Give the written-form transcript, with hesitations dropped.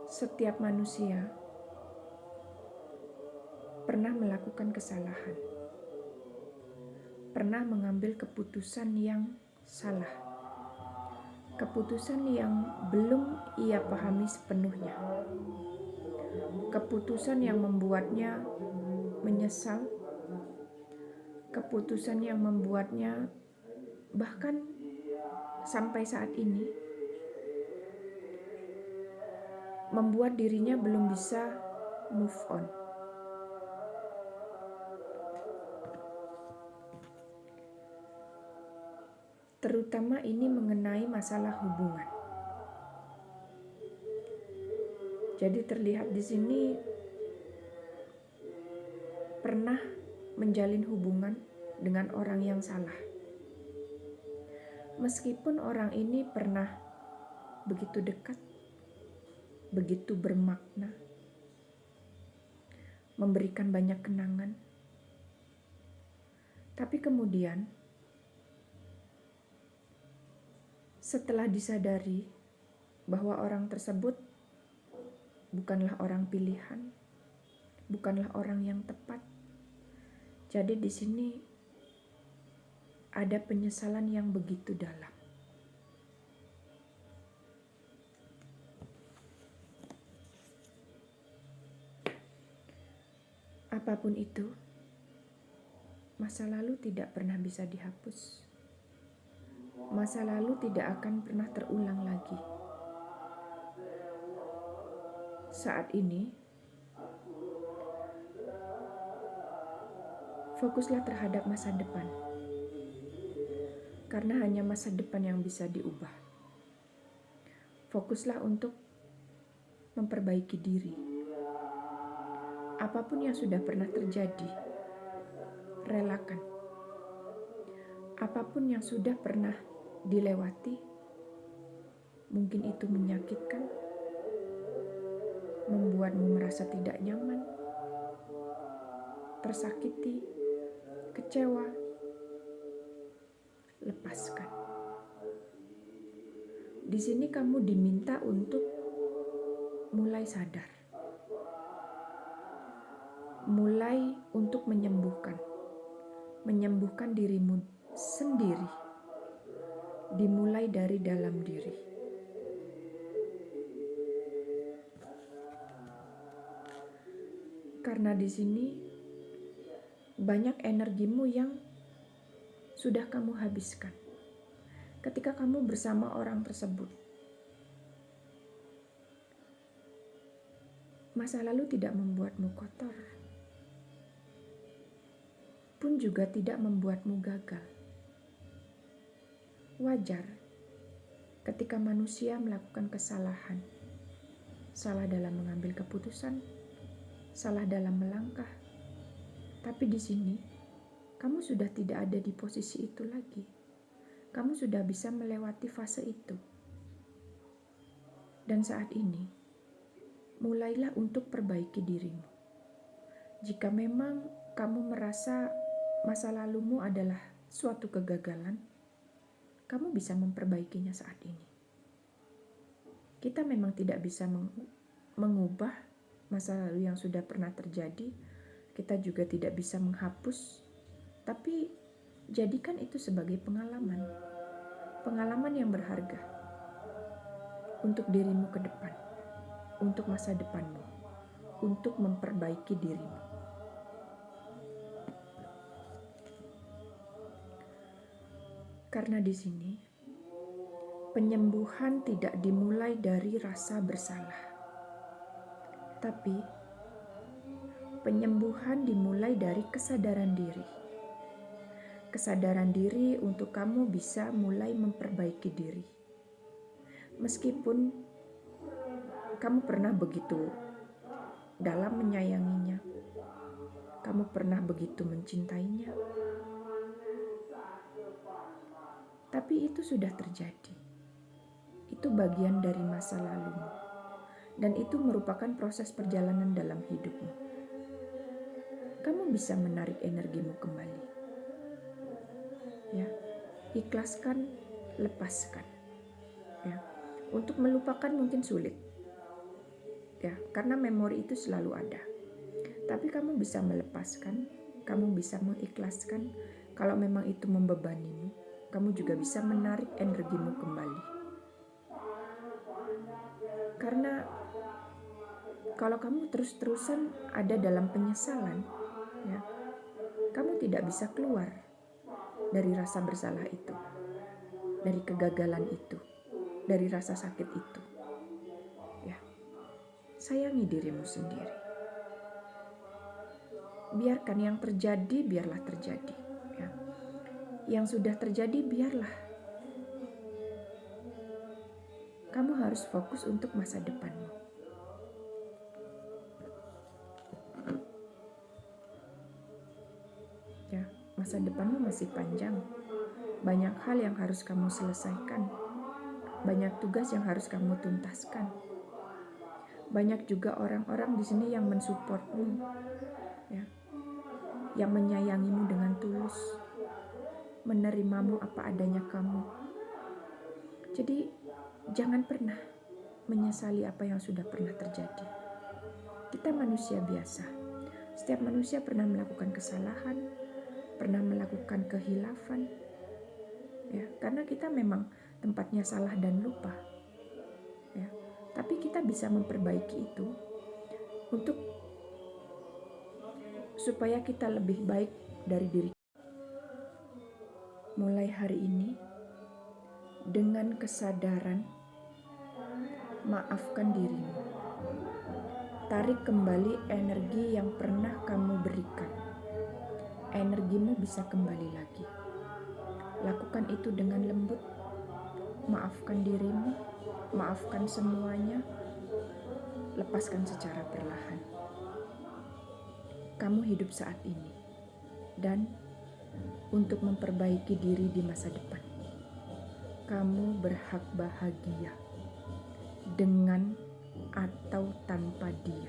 Setiap manusia pernah melakukan kesalahan, pernah mengambil keputusan yang salah, keputusan yang belum ia pahami sepenuhnya, keputusan yang membuatnya menyesal, keputusan yang membuatnya bahkan sampai saat ini membuat dirinya belum bisa move on. Terutama ini mengenai masalah hubungan. Jadi terlihat di sini pernah menjalin hubungan dengan orang yang salah. Meskipun orang ini pernah begitu dekat, begitu bermakna, memberikan banyak kenangan, tapi kemudian setelah disadari bahwa orang tersebut bukanlah orang pilihan, bukanlah orang yang tepat, jadi di sini ada penyesalan yang begitu dalam. Apapun itu, masa lalu tidak pernah bisa dihapus. Masa lalu tidak akan pernah terulang lagi. Saat ini, fokuslah terhadap masa depan. Karena hanya masa depan yang bisa diubah. Fokuslah untuk memperbaiki diri. Apapun yang sudah pernah terjadi, relakan. Apapun yang sudah pernah dilewati, mungkin itu menyakitkan, membuatmu merasa tidak nyaman, tersakiti, kecewa. Lepaskan. Di sini kamu diminta untuk mulai sadar. Mulai untuk menyembuhkan dirimu sendiri, dimulai dari dalam diri. Karena di sini banyak energimu yang sudah kamu habiskan ketika kamu bersama orang tersebut. Masa lalu tidak membuatmu kotor, pun juga tidak membuatmu gagal. Wajar ketika manusia melakukan kesalahan, salah dalam mengambil keputusan, salah dalam melangkah. Tapi di sini, kamu sudah tidak ada di posisi itu lagi. Kamu sudah bisa melewati fase itu. Dan saat ini, mulailah untuk perbaiki dirimu. Jika memang kamu merasa masa lalumu adalah suatu kegagalan, kamu bisa memperbaikinya saat ini. Kita memang tidak bisa mengubah masa lalu yang sudah pernah terjadi. Kita juga tidak bisa menghapus, tapi jadikan itu sebagai pengalaman. Pengalaman yang berharga untuk dirimu ke depan, untuk masa depanmu, untuk memperbaiki dirimu. Karena di sini, penyembuhan tidak dimulai dari rasa bersalah, tapi penyembuhan dimulai dari kesadaran diri. Kesadaran diri untuk kamu bisa mulai memperbaiki diri. Meskipun kamu pernah begitu dalam menyayanginya, kamu pernah begitu mencintainya, tapi itu sudah terjadi. Itu bagian dari masa lalumu. Dan itu merupakan proses perjalanan dalam hidupmu. Kamu bisa menarik energimu kembali. Ya, ikhlaskan, lepaskan. Ya, untuk melupakan mungkin sulit. Ya, karena memori itu selalu ada. Tapi kamu bisa melepaskan, kamu bisa mengikhlaskan. Kalau memang itu membebanimu, kamu juga bisa menarik energimu kembali. Karena kalau kamu terus-terusan ada dalam penyesalan, ya, kamu tidak bisa keluar dari rasa bersalah itu, dari kegagalan itu, dari rasa sakit itu. Ya, sayangi dirimu sendiri. Biarkan yang terjadi, biarlah terjadi. Ya. Yang sudah terjadi, biarlah. Kamu harus fokus untuk masa depanmu. Ya, masa depanmu masih panjang. Banyak hal yang harus kamu selesaikan. Banyak tugas yang harus kamu tuntaskan. Banyak juga orang-orang di sini yang mensupportmu, ya, yang menyayangimu dengan tulus, menerimamu apa adanya kamu. Jadi jangan pernah menyesali apa yang sudah pernah terjadi. Kita manusia biasa. Setiap manusia pernah melakukan kesalahan, pernah melakukan kehilafan. Ya, karena kita memang tempatnya salah dan lupa. Ya, tapi kita bisa memperbaiki itu untuk supaya kita lebih baik dari diri. Mulai hari ini, dengan kesadaran, maafkan dirimu. Tarik kembali energi yang pernah kamu berikan. Energimu bisa kembali lagi. Lakukan itu dengan lembut. Maafkan dirimu, maafkan semuanya. Lepaskan secara perlahan. Kamu hidup saat ini. Dan untuk memperbaiki diri di masa depan. Kamu berhak bahagia dengan atau tanpa dia.